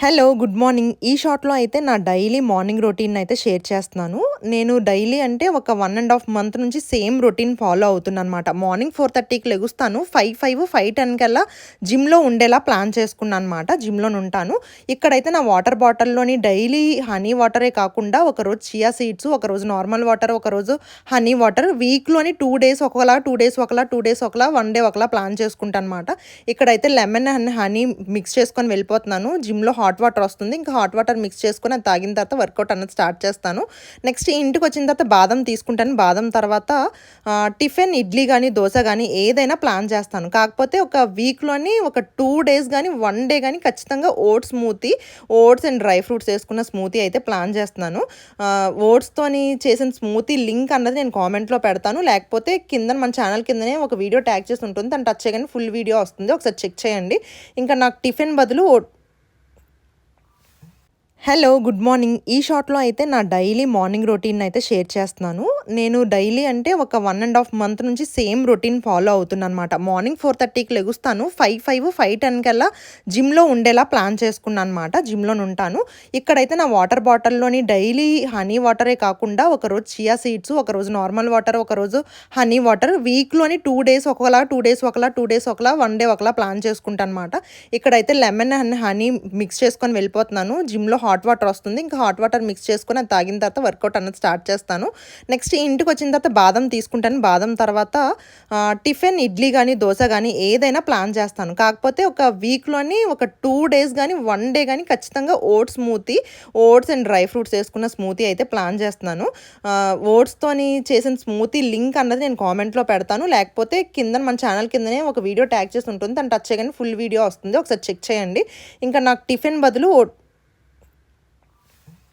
Hello! Good morning. ఈ షార్ట్‌లో అయితే నా డైలీ మార్నింగ్ రొటీన్ అయితే షేర్ చేస్తున్నాను. నేను డైలీ అంటే ఒక 1 ½ మంత్ నుంచి సేమ్ రొటీన్ ఫాలో అవుతున్నాననమాట. మార్నింగ్ 4:30కి లెగుస్తాను. 5:10 కల్లా జిమ్‌లో ఉండేలా ప్లాన్ చేసుకున్నాననమాట. జిమ్‌లోనుంటాను. ఇక్కడైతే నా వాటర్ బాటిల్‌లోని డైలీ హనీ వాటరే కాకుండా ఒకరోజు చియా సీడ్స్, ఒకరోజు నార్మల్ వాటర్, ఒకరోజు హనీ వాటర్ వీక్‌లోని 2 డేస్ ఒకలా, 2 డేస్ ఒకలా, 2 డేస్ ఒకలా, 1 డే ఒకలా ప్లాన్ చేసుకుంటాననమాట. ఇక్కడైతే లెమన్ అండ్ హనీ మిక్స్ చేసుకొని వెళ్ళిపోతున్నాను. జిమ్‌లో హాట్ వాటర్ వస్తుంది. ఇంకా హాట్ వాటర్ మిక్స్ చేసుకొని అది తాగిన తర్వాత వర్కౌట్ అన్నది స్టార్ట్ చేస్తాను. నెక్స్ట్ ఇంటికొచ్చిన తర్వాత బాదం తీసుకుంటాను. బాదం తర్వాత టిఫిన్ ఇడ్లీ గానీ, దోస గానీ ఏదైనా ప్లాన్ చేస్తాను. కాకపోతే ఒక వీక్‌లోని ఒక 2 డేస్ గానీ, 1 డే గానీ ఖచ్చితంగా ఓట్స్ అండ్ డ్రై ఫ్రూట్స్ ఏసుకున్న స్మూతీ అయితే ప్లాన్ చేస్తున్నాను. ఓట్స్‌తోని చేసిన స్మూతీ లింక్ అన్నది నేను కామెంట్‌లో పెడతాను. లేకపోతే కిందన మన ఛానల్ కిందనే ఒక వీడియో ట్యాగ్ చేసి ఉంటుంది. దాన్ని టచ్ చేయగానే ఫుల్ వీడియో వస్తుంది. ఒకసారి చెక్ చేయండి. ఇంకా నాకు టిఫిన్ బదులు హలో! Good morning. ఈ షార్ట్‌లో అయితే నా డైలీ మార్నింగ్ రొటీన్ అయితే షేర్ చేస్తున్నాను. నేను డైలీ అంటే ఒక 1 ½ మంత్ నుంచి సేమ్ రొటీన్ ఫాలో అవుతున్నాననమాట. మార్నింగ్ 4:30కి లెగుస్తాను. 5:10 కల్లా జిమ్‌లో ఉండేలా ప్లాన్ చేసుకున్నాననమాట. జిమ్‌లోనుంటాను. ఇక్కడైతే నా వాటర్ బాటిల్‌లోని డైలీ హనీ వాటరే కాకుండా ఒకరోజు చియా సీడ్స్, ఒకరోజు నార్మల్ వాటర్, ఒకరోజు హనీ వాటర్ వీక్‌లోని 2 డేస్ ఒకలా, 2 డేస్ ఒకలా, 2 డేస్ ఒకలా, 1 డే ఒకలా ప్లాన్ చేసుకుంటాననమాట. ఇక్కడైతే లెమన్ అండ్ హనీ మిక్స్ చేసుకొని వెళ్ళిపోతున్నాను. జిమ్‌లో హాట్ వాటర్ వస్తుంది. ఇంకా హాట్ వాటర్ మిక్స్ చేసుకొని అది తాగిన తర్వాత వర్కౌట్ అన్నది స్టార్ట్ చేస్తాను. నెక్స్ట్ ఇంటికొచ్చిన తర్వాత బాదం తీసుకుంటాను. బాదం తర్వాత టిఫిన్ ఇడ్లీ గానీ, దోస గానీ ఏదైనా ప్లాన్ చేస్తాను. కాకపోతే ఒక వీక్‌లోని ఒక 2 డేస్ గానీ, 1 డే గానీ ఖచ్చితంగా ఓట్స్ అండ్ డ్రై ఫ్రూట్స్ ఏసుకున్న స్మూతీ అయితే ప్లాన్ చేస్తున్నాను. ఓట్స్‌తోని చేసిన స్మూతీ లింక్ అన్నది నేను కామెంట్‌లో పెడతాను. లేకపోతే కిందన మన ఛానల్ కిందనే ఒక వీడియో ట్యాగ్ చేసి ఉంటుంది. దాన్ని టచ్ చేయగానే ఫుల్ వీడియో వస్తుంది. ఒకసారి చెక్ చేయండి. ఇంకా నాకు టిఫిన్ బదులు